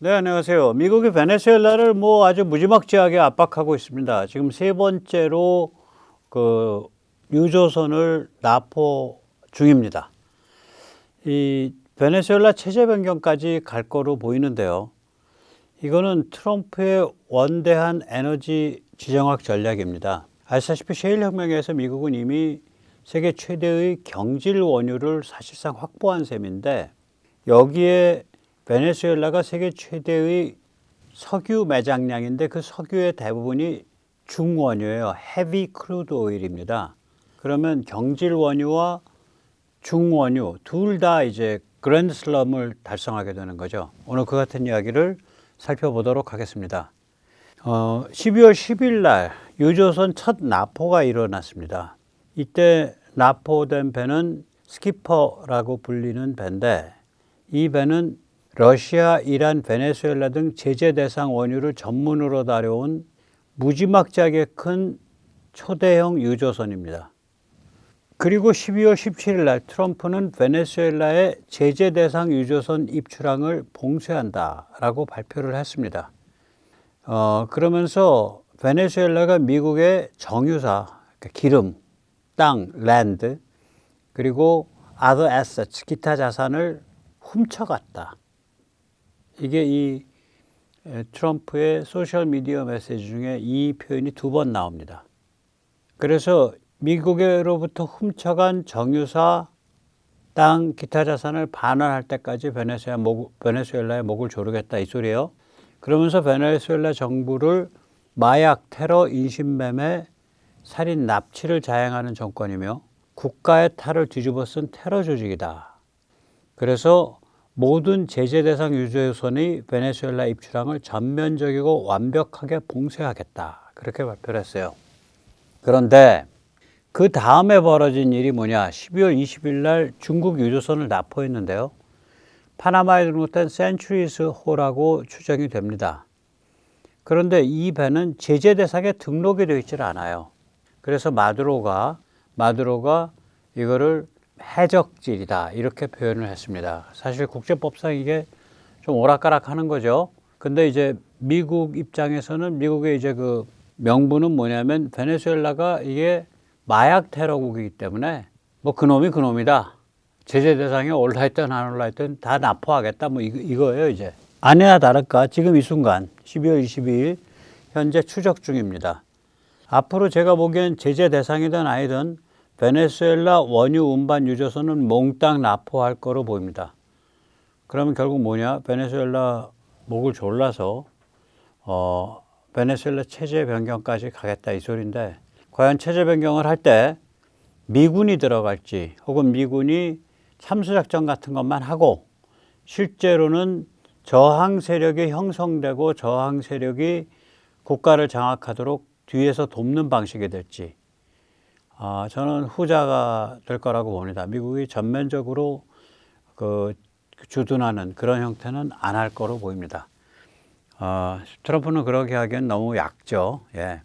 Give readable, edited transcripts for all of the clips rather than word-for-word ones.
네, 안녕하세요. 미국이 베네수엘라를 아주 무지막지하게 압박하고 있습니다. 지금 세 번째로 유조선을 납포 중입니다. 이 베네수엘라 체제 변경까지 갈 거로 보이는데요. 이거는 트럼프의 원대한 에너지 지정학 전략입니다. 아시다시피 셰일 혁명에서 미국은 이미 세계 최대의 경질 원유를 사실상 확보한 셈인데, 여기에 베네수엘라가 세계 최대의 석유 매장량인데 그 석유의 대부분이 중원유예요. 헤비 크루드 오일입니다. 그러면 경질 원유와 중원유 둘 다 이제 그랜드 슬럼을 달성하게 되는 거죠. 오늘 그 같은 이야기를 살펴보도록 하겠습니다. 12월 10일 날 유조선 첫 납포가 일어났습니다. 이때 납포된 배는 스키퍼라고 불리는 배인데, 이 배는 러시아, 이란, 베네수엘라 등 제재 대상 원유를 전문으로 다려온 무지막지하게 큰 초대형 유조선입니다. 그리고 12월 17일 날 트럼프는 베네수엘라의 제재 대상 유조선 입출항을 봉쇄한다라고 발표를 했습니다. 그러면서 베네수엘라가 미국의 정유사, 그러니까 기름, 땅, 랜드, 그리고 other assets, 기타 자산을 훔쳐갔다. 이게 이 트럼프의 소셜미디어 메시지 중에 이 표현이 2번 나옵니다. 그래서 미국으로부터 훔쳐간 정유사, 땅, 기타 자산을 반환할 때까지 베네수엘라의 목을 조르겠다 이 소리예요. 그러면서 베네수엘라 정부를 마약, 테러, 인신매매, 살인, 납치를 자행하는 정권이며 국가의 탈을 뒤집어 쓴 테러 조직이다. 그래서 모든 제재 대상 유조선의 베네수엘라 입출항을 전면적이고 완벽하게 봉쇄하겠다. 그렇게 발표를 했어요. 그런데 그 다음에 벌어진 일이 뭐냐. 12월 20일 날 중국 유조선을 납포했는데요. 파나마에 등록된 센츄리스 호라고 추정이 됩니다. 그런데 이 배는 제재 대상에 등록이 되어 있질 않아요. 그래서 마두로가 이거를 해적질이다 이렇게 표현을 했습니다. 사실 국제법상 이게 좀 오락가락하는 거죠. 근데 이제 미국 입장에서는 미국의 이제 그 명분은 뭐냐면 베네수엘라가 이게 마약 테러국이기 때문에 그놈이 그놈이다. 제재 대상에 올라있든 안 올라있든 다 납포하겠다 이거예요 이제. 아니나 다를까 지금 이 순간 12월 22일 현재 추적 중입니다. 앞으로 제가 보기엔 제재 대상이든 아니든 베네수엘라 원유 운반 유조선은 몽땅 납포할 거로 보입니다. 그러면 결국 뭐냐? 베네수엘라 목을 졸라서 베네수엘라 체제 변경까지 가겠다 이 소리인데, 과연 체제 변경을 할 때 미군이 들어갈지 혹은 미군이 참수작전 같은 것만 하고 실제로는 저항 세력이 형성되고 저항 세력이 국가를 장악하도록 뒤에서 돕는 방식이 될지, 저는 후자가 될 거라고 봅니다. 미국이 전면적으로 주둔하는 그런 형태는 안 할 거로 보입니다. 트럼프는 그렇게 하기엔 너무 약죠. 예.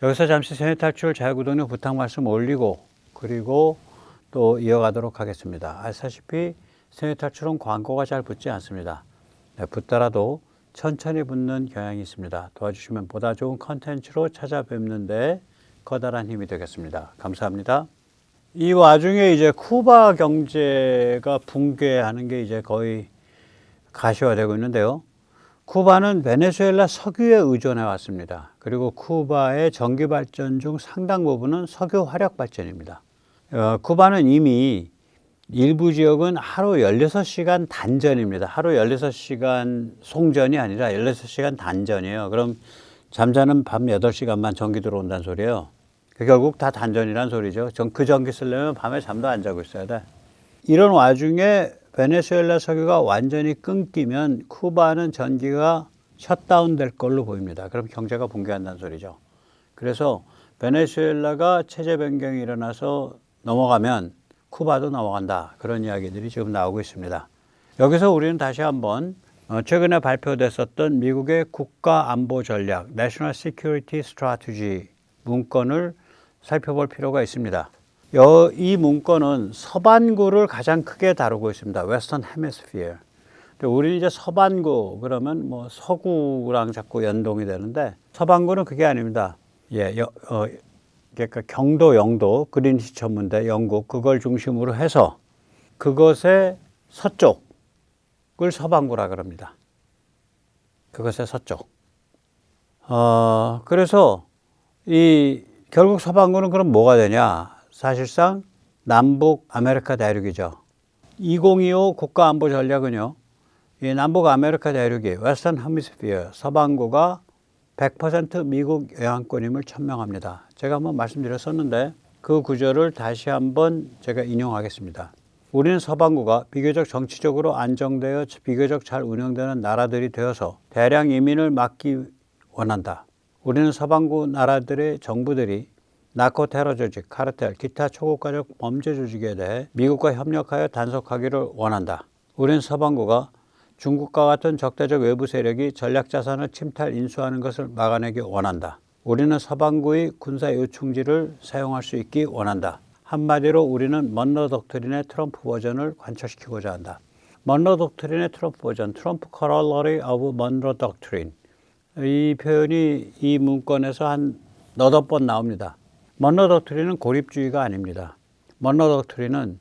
여기서 잠시 세뇌 탈출 자유구독료 부탁 말씀 올리고 그리고 또 이어가도록 하겠습니다. 아시다시피 세뇌 탈출은 광고가 잘 붙지 않습니다. 네, 붙더라도 천천히 붙는 경향이 있습니다. 도와주시면 보다 좋은 컨텐츠로 찾아뵙는데 커다란 힘이 되겠습니다. 감사합니다. 이 와중에 이제 쿠바 경제가 붕괴하는 게 이제 거의 가시화되고 있는데요. 쿠바는 베네수엘라 석유에 의존해 왔습니다. 그리고 쿠바의 전기 발전 중 상당 부분은 석유 화력 발전입니다. 쿠바는 이미 일부 지역은 하루 16시간 단전입니다. 하루 16시간 송전이 아니라 16시간 단전이에요. 그럼 잠자는 밤 8시간만 전기 들어온다는 소리예요. 결국 다 단전이란 소리죠. 그 전기 쓰려면 밤에 잠도 안 자고 있어야 돼. 이런 와중에 베네수엘라 석유가 완전히 끊기면 쿠바는 전기가 셧다운 될 걸로 보입니다. 그럼 경제가 붕괴한다는 소리죠. 그래서 베네수엘라가 체제 변경이 일어나서 넘어가면 쿠바도 넘어간다. 그런 이야기들이 지금 나오고 있습니다. 여기서 우리는 다시 한번 최근에 발표됐었던 미국의 국가안보 전략 National Security Strategy 문건을 살펴볼 필요가 있습니다. 이 문건은 서반구를 가장 크게 다루고 있습니다. Western Hemisphere. 우리는 이제 서반구 그러면 뭐 서구랑 자꾸 연동이 되는데 서반구는 그게 아닙니다. 그러니까 경도, 영도, 그린위치 천문대, 영국 그걸 중심으로 해서 그것의 서쪽을 서반구라 그럽니다. 그것의 서쪽. 그래서 결국 서반구는 그럼 뭐가 되냐? 사실상 남북 아메리카 대륙이죠. 2025 국가안보 전략은요, 이 남북 아메리카 대륙이 웨스턴 헤미스피어 서반구가 100% 미국 영향권임을 천명합니다. 제가 한번 말씀드렸었는데 그 구절을 다시 한번 제가 인용하겠습니다. 우리는 서반구가 비교적 정치적으로 안정되어 비교적 잘 운영되는 나라들이 되어서 대량 이민을 막기 원한다. 우리는 서반구 나라들의 정부들이 나코 테러 조직, 카르텔, 기타 초국가적 범죄 조직에 대해 미국과 협력하여 단속하기를 원한다. 우리는 서반구가 중국과 같은 적대적 외부 세력이 전략 자산을 침탈 인수하는 것을 막아내기 원한다. 우리는 서반구의 군사 요충지를 사용할 수 있기 원한다. 한마디로 우리는 먼로 독트린의 트럼프 버전을 관철시키고자 한다. 먼로 독트린의 트럼프 버전, 트럼프 corollary of Monroe Doctrine. 이 표현이 이 문건에서 한 너댓 번 나옵니다. 먼로 독트린은 고립주의가 아닙니다. 먼로 독트린은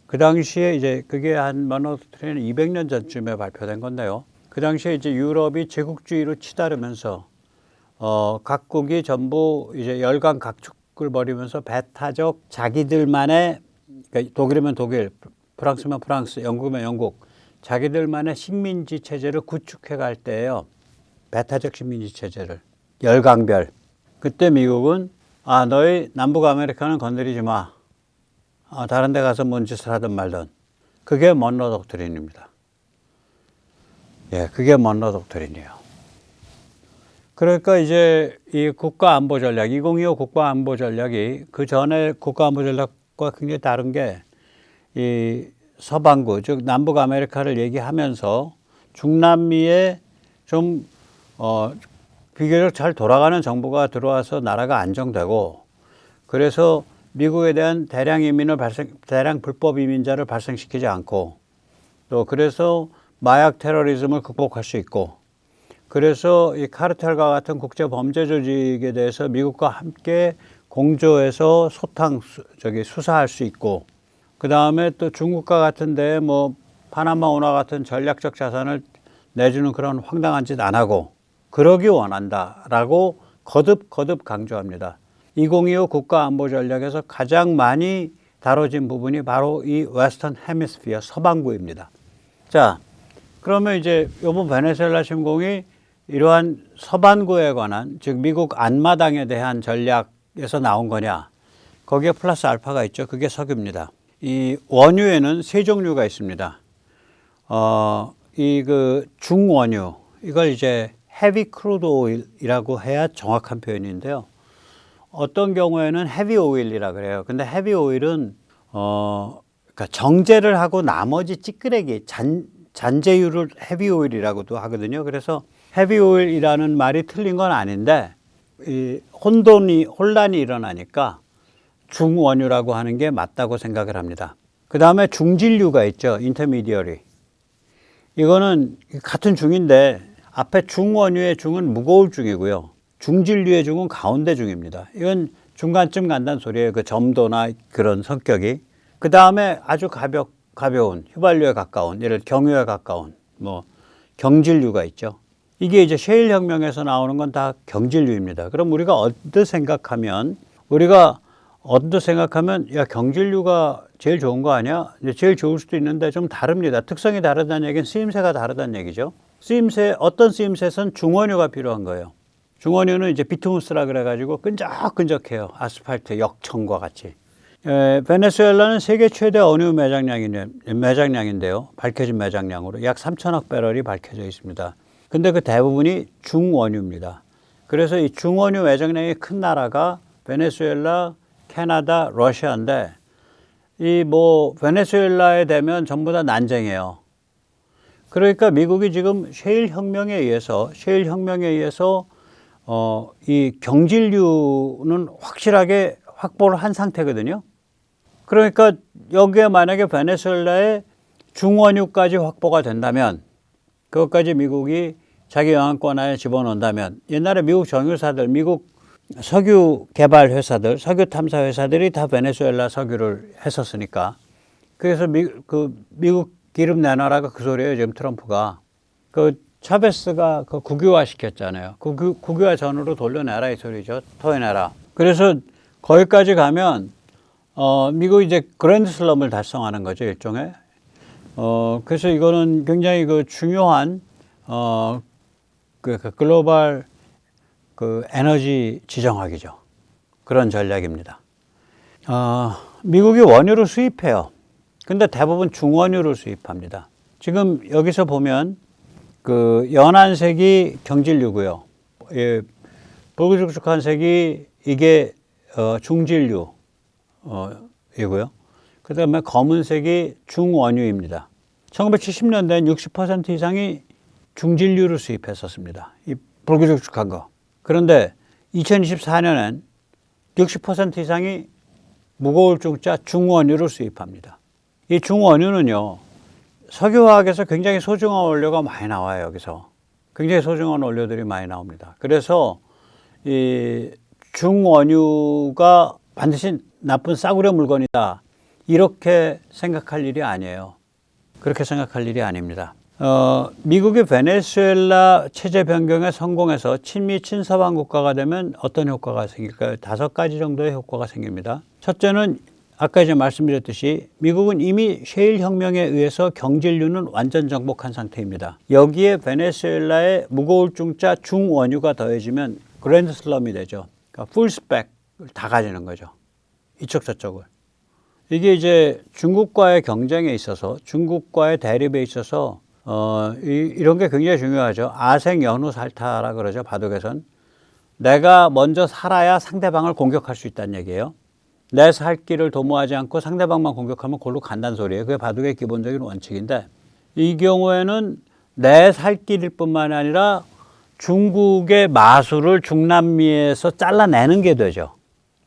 그 당시에 이제 그게 먼로 독트린은 200년 전쯤에 발표된 건데요. 그 당시에 이제 유럽이 제국주의로 치달으면서 각국이 전부 이제 열강 각축을 벌이면서 배타적 자기들만의, 그러니까 독일이면 독일, 프랑스면 프랑스, 영국이면 영국, 자기들만의 식민지 체제를 구축해 갈 때예요. 배타적 식민지 체제를. 열강별. 그때 미국은 너희 남북 아메리카는 건드리지 마. 다른 데 가서 뭔 짓을 하든 말든. 그게 먼로 독트린입니다. 예, 그게 먼로 독트린이에요. 그러니까 이제 이 국가안보 전략, 2025 국가안보 전략이 그 전에 국가안보 전략과 굉장히 다른 게 이 서반구, 즉 남북 아메리카를 얘기하면서 중남미에 좀 비교적 잘 돌아가는 정부가 들어와서 나라가 안정되고, 그래서 미국에 대한 대량 대량 불법 이민자를 발생시키지 않고, 또 그래서 마약 테러리즘을 극복할 수 있고, 그래서 이 카르텔과 같은 국제 범죄 조직에 대해서 미국과 함께 공조해서 수사할 수 있고, 그 다음에 또 중국과 같은데 뭐 파나마 운하 같은 전략적 자산을 내주는 그런 황당한 짓 안 하고 그러기 원한다라고 거듭 강조합니다. 2025 국가안보 전략에서 가장 많이 다뤄진 부분이 바로 이 웨스턴 헤미스피어 서반구입니다. 자, 그러면 이제 이번 베네수엘라 침공이 이러한 서반구에 관한, 즉 미국 앞마당에 대한 전략에서 나온 거냐? 거기에 플러스 알파가 있죠. 그게 석유입니다. 이 원유에는 세 종류가 있습니다. 중원유, 이걸 이제 헤비 크루드 오일이라고 해야 정확한 표현인데요. 어떤 경우에는 헤비 오일이라 그래요. 근데 헤비 오일은 그러니까 정제를 하고 나머지 찌끄레기 잔재유를 헤비 오일이라고도 하거든요. 그래서 헤비 오일이라는 말이 틀린 건 아닌데 이 혼란이 일어나니까 중원유라고 하는 게 맞다고 생각을 합니다. 그 다음에 중질유가 있죠. 인터미디어리. 이거는 같은 중인데 앞에 중원유의 중은 무거울 중이고요. 중질유의 중은 가운데 중입니다. 이건 중간쯤 간다는 소리예요. 그 점도나 그런 성격이. 그 다음에 아주 가벼운 휘발유에 가까운, 예를 들어 경유에 가까운 뭐 경질유가 있죠. 이게 이제 셰일 혁명에서 나오는 건 다 경질유입니다. 그럼 우리가 언뜻 생각하면 야, 경질유가 제일 좋은 거 아니야? 제일 좋을 수도 있는데 좀 다릅니다. 특성이 다르다는 얘기는 쓰임새가 다르다는 얘기죠. 어떤 쓰임새에서는 중원유가 필요한 거예요. 중원유는 이제 비투무스라 그래가지고 끈적끈적해요. 아스팔트 역청과 같이. 베네수엘라는 세계 최대 원유 매장량인데요. 밝혀진 매장량으로 약 3천억 배럴이 밝혀져 있습니다. 근데 그 대부분이 중원유입니다. 그래서 이 중원유 매장량이 큰 나라가 베네수엘라, 캐나다, 러시아인데 베네수엘라에 되면 전부 다 난쟁이에요. 그러니까 미국이 지금 셰일 혁명에 의해서 이 경질유는 확실하게 확보를 한 상태거든요. 그러니까 여기에 만약에 베네수엘라에 중원유까지 확보가 된다면 그것까지 미국이 자기 영향권 하에 집어넣는다면 옛날에 미국 정유사들, 미국 석유 개발 회사들, 석유 탐사 회사들이 다 베네수엘라 석유를 했었으니까. 그래서 미국 기름 내놔라가 그 소리예요. 지금 트럼프가. 그 차베스가 그 국유화 시켰잖아요. 국유화 전으로 돌려내라 이 소리죠. 토해내라. 그래서 거기까지 가면 미국이 이제 그랜드 슬럼을 달성하는 거죠. 일종의. 그래서 이거는 굉장히 그 중요한 그 글로벌 그 에너지 지정학이죠. 그런 전략입니다. 미국이 원유를 수입해요. 근데 대부분 중원유를 수입합니다. 지금 여기서 보면 그 연한 색이 경질유고요. 예, 붉은죽죽한 색이 이게 중질유 이고요. 그 다음에 검은색이 중원유입니다. 1970년대엔 60% 이상이 중질유를 수입했었습니다. 이 붉은죽죽한 거. 그런데 2024년엔 60% 이상이 무거울 중자 중원유를 수입합니다. 이 중원유는요, 석유화학에서 굉장히 소중한 원료가 많이 나와요, 여기서. 굉장히 소중한 원료들이 많이 나옵니다. 그래서 이 중원유가 반드시 나쁜 싸구려 물건이다. 이렇게 생각할 일이 아니에요. 그렇게 생각할 일이 아닙니다. 미국이 베네수엘라 체제 변경에 성공해서 친미 친서방 국가가 되면 어떤 효과가 생길까요? 5가지 정도의 효과가 생깁니다. 첫째는 아까 이제 말씀드렸듯이 미국은 이미 셰일 혁명에 의해서 경질유는 완전 정복한 상태입니다. 여기에 베네수엘라의 무거울 중자 중원유가 더해지면 그랜드 슬럼이 되죠. 그러니까 풀 스펙을 다 가지는 거죠. 이쪽 저쪽을. 이게 이제 중국과의 경쟁에 있어서 중국과의 대립에 있어서 이런 게 굉장히 중요하죠. 아생 연후 살타라 그러죠. 바둑에선. 내가 먼저 살아야 상대방을 공격할 수 있다는 얘기예요. 내 살 길을 도모하지 않고 상대방만 공격하면 골로 간다는 소리예요. 그게 바둑의 기본적인 원칙인데 이 경우에는 내 살 길일 뿐만 아니라 중국의 마술을 중남미에서 잘라내는 게 되죠.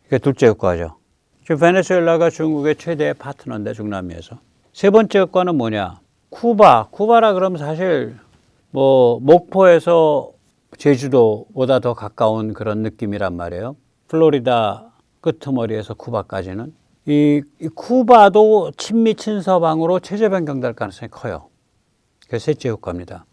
그게 둘째 효과죠. 지금 베네수엘라가 중국의 최대의 파트너인데 중남미에서. 세 번째 효과는 뭐냐? 쿠바라 그러면 사실 뭐 목포에서 제주도보다 더 가까운 그런 느낌이란 말이에요. 플로리다 끄트머리에서 쿠바까지는. 이 쿠바도 친미 친서방으로 체제 변경될 가능성이 커요. 그게 셋째 효과입니다.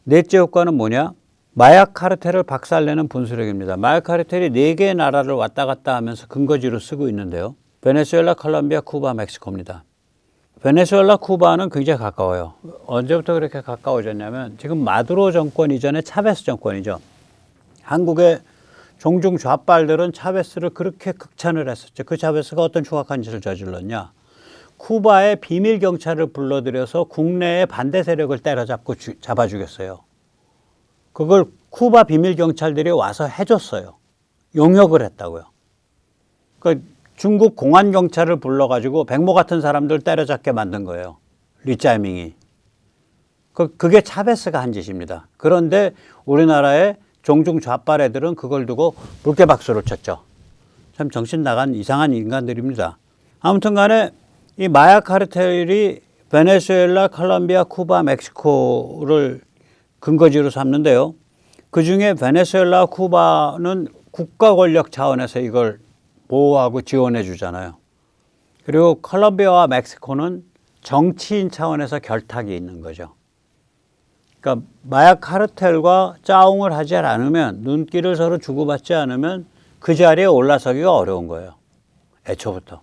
넷째 효과는 뭐냐? 마약 카르텔을 박살내는 분수령입니다. 마약 카르텔이 4개의 나라를 왔다 갔다 하면서 근거지로 쓰고 있는데요. 베네수엘라, 콜롬비아, 쿠바, 멕시코입니다. 베네수엘라, 쿠바는 굉장히 가까워요. 언제부터 그렇게 가까워졌냐면 지금 마두로 정권 이전에 차베스 정권이죠. 한국의 종중 좌빨들은 차베스를 그렇게 극찬을 했었죠. 그 차베스가 어떤 흉악한 짓을 저질렀냐. 쿠바의 비밀 경찰을 불러들여서 국내의 반대 세력을 때려잡고 잡아 죽였어요. 그걸 쿠바 비밀 경찰들이 와서 해줬어요. 용역을 했다고요. 그 중국 공안 경찰을 불러가지고 백모 같은 사람들 때려잡게 만든 거예요. 리짜이밍이. 그게 차베스가 한 짓입니다. 그런데 우리나라의 종중 좌빨 애들은 그걸 두고 물개박수를 쳤죠. 참 정신 나간 이상한 인간들입니다. 아무튼 간에 이 마약 카르텔이 베네수엘라, 콜롬비아, 쿠바, 멕시코를 근거지로 삼는데요. 그중에 베네수엘라, 쿠바는 국가 권력 차원에서 이걸 보호하고 지원해 주잖아요. 그리고 콜롬비아와 멕시코는 정치인 차원에서 결탁이 있는 거죠. 그러니까 마약 카르텔과 짜웅을 하지 않으면, 눈길을 서로 주고받지 않으면 그 자리에 올라서기가 어려운 거예요. 애초부터.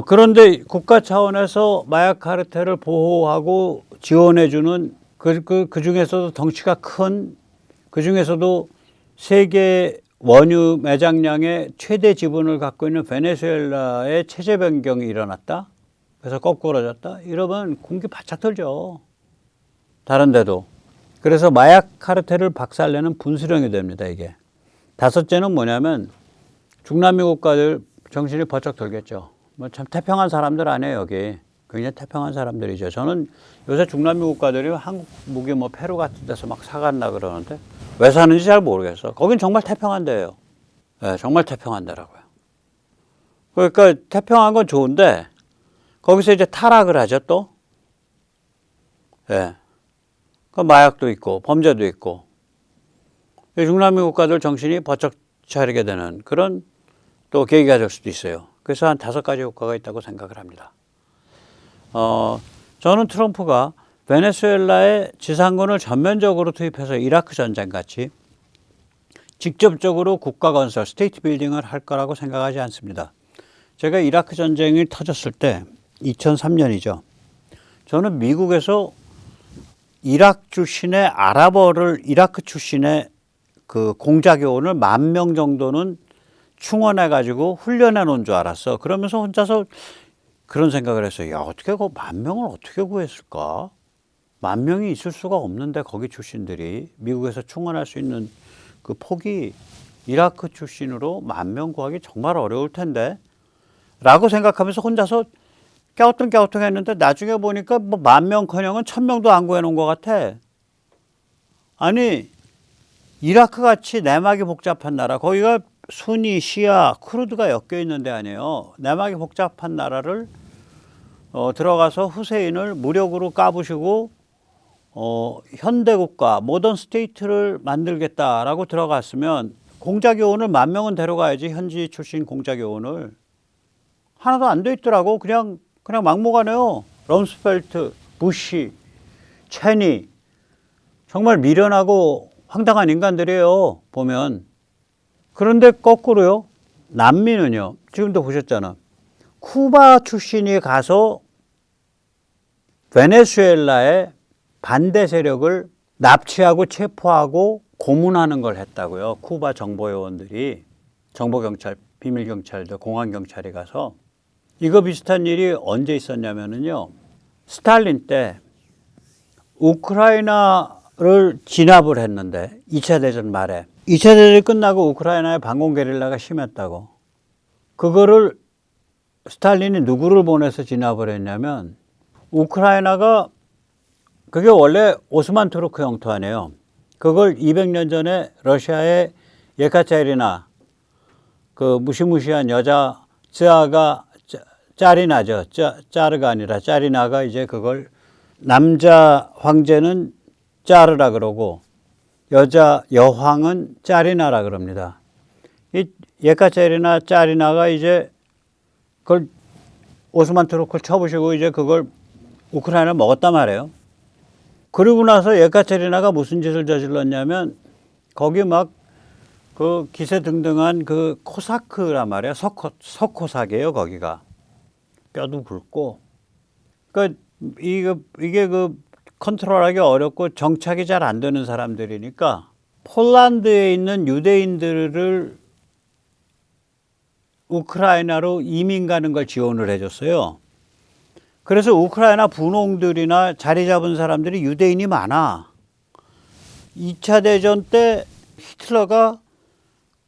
그런데 국가 차원에서 마약 카르텔을 보호하고 지원해 주는 그 중에서도 덩치가 큰, 그 중에서도 세계 원유 매장량의 최대 지분을 갖고 있는 베네수엘라의 체제 변경이 일어났다. 그래서 거꾸로졌다. 이러면 공기 바짝 들죠. 다른 데도. 그래서 마약 카르텔을 박살내는 분수령이 됩니다, 이게. 다섯째는 뭐냐면 중남미 국가들 정신이 번쩍 들겠죠. 뭐 참 태평한 사람들 아니에요, 여기. 굉장히 태평한 사람들이죠. 저는 요새 중남미 국가들이 한국 무기 뭐 페루 같은 데서 막 사간다 그러는데 왜 사는지 잘 모르겠어. 거긴 정말 태평한 데예요. 네, 정말 태평한 데라고요. 그러니까 태평한 건 좋은데 거기서 이제 타락을 하죠, 또. 네. 그 마약도 있고 범죄도 있고 중남미 국가들 정신이 번쩍 차리게 되는 그런 또 계기가 될 수도 있어요. 그래서 한 5가지 효과가 있다고 생각을 합니다. 저는 트럼프가 베네수엘라에 지상군을 전면적으로 투입해서 이라크 전쟁 같이 직접적으로 국가 건설, 스테이트 빌딩을 할 거라고 생각하지 않습니다. 제가 이라크 전쟁이 터졌을 때 2003년이죠. 저는 미국에서 이라크 출신의 그 공작요원을 10,000명 정도는 충원해가지고 훈련해 놓은 줄 알았어. 그러면서 혼자서 그런 생각을 했어요. 야, 어떻게 그 10,000명을 어떻게 구했을까? 10,000명이 있을 수가 없는데 거기 출신들이 미국에서 충원할 수 있는 그 폭이 이라크 출신으로 10,000명 구하기 정말 어려울 텐데 라고 생각하면서 혼자서 깨우뚱깨우뚱 했는데 나중에 보니까 뭐 10,000명커녕은 1,000명도 안 구해놓은 것 같아. 아니 이라크 같이 내막이 복잡한 나라, 거기가 순위, 시아, 쿠르드가 엮여 있는 데 아니에요. 내막이 복잡한 나라를 들어가서 후세인을 무력으로 까부시고 현대국가, 모던 스테이트를 만들겠다라고 들어갔으면 공작요원을 10,000명은 데려가야지. 현지 출신 공작요원을 하나도 안 돼 있더라고. 그냥 막무가내요. 럼스펠트, 부시, 체니, 정말 미련하고 황당한 인간들이에요, 보면. 그런데 거꾸로요, 남미는요, 지금도 보셨잖아. 쿠바 출신이 가서 베네수엘라의 반대 세력을 납치하고 체포하고 고문하는 걸 했다고요. 쿠바 정보요원들이, 정보경찰, 비밀경찰들, 공안경찰이 가서. 이거 비슷한 일이 언제 있었냐면요, 스탈린 때 우크라이나를 진압을 했는데 2차 대전 말에 2차 대전이 끝나고 우크라이나의 반공 게릴라가 심했다고. 그거를 스탈린이 누구를 보내서 진압을 했냐면, 우크라이나가 그게 원래 오스만 투르크 영토 아니에요. 그걸 200년 전에 러시아의 예카테리나, 그 무시무시한 여자 쯔아가, 짜리나죠. 짜르가 아니라 짜리나가 이제 그걸, 남자 황제는 짜르라 그러고 여자 여황은 짜리나라 그럽니다. 이 예카테리나 짜리나가 이제 그걸 오스만 투르크를 쳐부시고 이제 그걸 우크라이나 먹었단 말이에요. 그러고 나서 예카테리나가 무슨 짓을 저질렀냐면, 거기 막 그 기세등등한 그 코사크란 말이에요. 석코삭이에요, 거기가. 뼈도 굵고. 그러니까 이게 그 컨트롤하기 어렵고 정착이 잘 안 되는 사람들이니까 폴란드에 있는 유대인들을 우크라이나로 이민 가는 걸 지원을 해줬어요. 그래서 우크라이나 분홍들이나 자리 잡은 사람들이 유대인이 많아. 2차 대전 때 히틀러가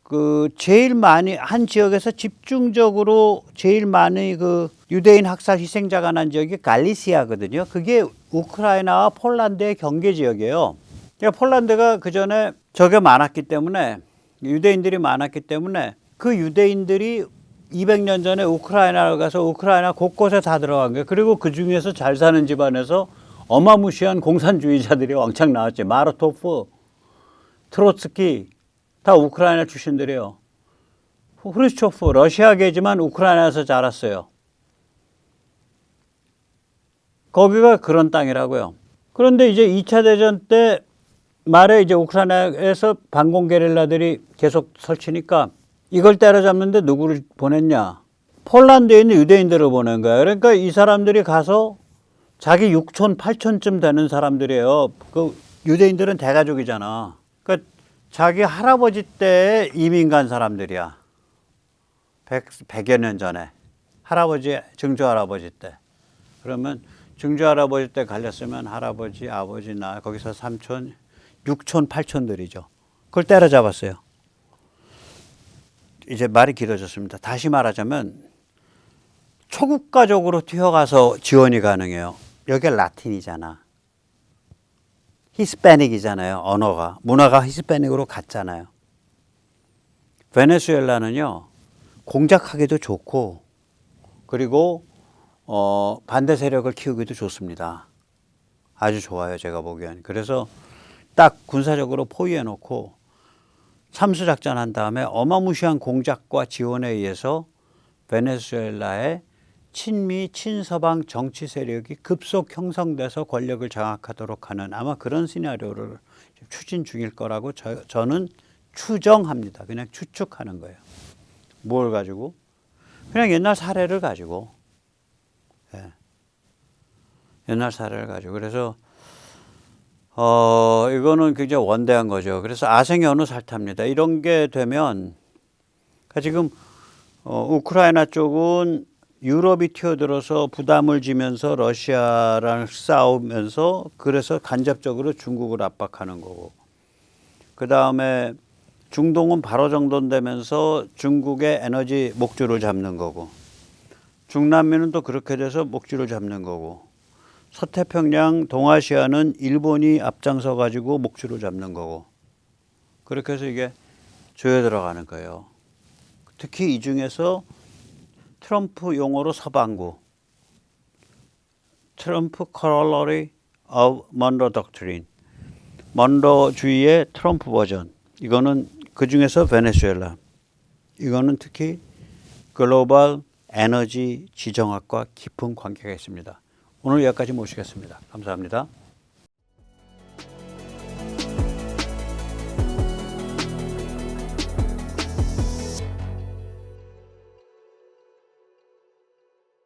그 제일 많이 한 지역에서 집중적으로 제일 많이 그 유대인 학살 희생자가 난 지역이 갈리시아거든요. 그게 우크라이나와 폴란드의 경계 지역이에요. 그러니까 폴란드가 그 전에 적이 많았기 때문에, 유대인들이 많았기 때문에 그 유대인들이 200년 전에 우크라이나로 가서 우크라이나 곳곳에 다 들어간 거예요. 그리고 그 중에서 잘 사는 집안에서 어마무시한 공산주의자들이 왕창 나왔지. 마르토프, 트로츠키, 다 우크라이나 출신들이에요. 후르츠초프, 러시아계지만 우크라이나에서 자랐어요. 거기가 그런 땅이라고요. 그런데 이제 2차 대전 때 말에 이제 우크라이나에서 반공 게릴라들이 계속 설치니까 이걸 때려잡는데 누구를 보냈냐? 폴란드에 있는 유대인들을 보낸 거야. 그러니까 이 사람들이 가서 자기 6촌, 8촌쯤 되는 사람들이에요. 그 유대인들은 대가족이잖아. 그러니까 자기 할아버지 때 이민 간 사람들이야. 100여 년 전에. 할아버지, 증조할아버지 때. 그러면 증조할아버지 때 갈렸으면 할아버지, 아버지, 나, 거기서 3촌, 6촌, 8촌들이죠. 그걸 때려잡았어요. 이제 말이 길어졌습니다. 다시 말하자면 초국가적으로 뛰어가서 지원이 가능해요. 여기가 라틴이잖아. 히스패닉이잖아요. 언어가. 문화가 히스패닉으로 갔잖아요. 베네수엘라는요, 공작하기도 좋고, 그리고 반대 세력을 키우기도 좋습니다. 아주 좋아요. 제가 보기엔. 그래서 딱 군사적으로 포위해 놓고 참수작전 한 다음에 어마무시한 공작과 지원에 의해서 베네수엘라의 친미 친서방 정치 세력이 급속 형성돼서 권력을 장악하도록 하는 아마 그런 시나리오를 추진 중일 거라고 저는 추정합니다. 그냥 추측하는 거예요. 뭘 가지고? 그냥 옛날 사례를 가지고. 예. 옛날 사례를 가지고. 그래서 이거는 굉장히 원대한 거죠. 그래서 아생이 어느 살탑니다. 이런 게 되면 그러니까 지금 우크라이나 쪽은 유럽이 튀어들어서 부담을 지면서 러시아랑 싸우면서 그래서 간접적으로 중국을 압박하는 거고, 그 다음에 중동은 바로 정돈되면서 중국의 에너지 목줄을 잡는 거고, 중남미는 또 그렇게 돼서 목줄을 잡는 거고, 서태평양 동아시아는 일본이 앞장서 가지고 목줄을 잡는 거고, 그렇게 해서 이게 조여 들어가는 거예요. 특히 이 중에서 트럼프 용어로 서방구, 트럼프 corollary of Monroe Doctrine, 먼로주의의 트럼프 버전. 이거는 그 중에서 베네수엘라. 이거는 특히 글로벌 에너지 지정학과 깊은 관계가 있습니다. 오늘 여기까지 모시겠습니다. 감사합니다.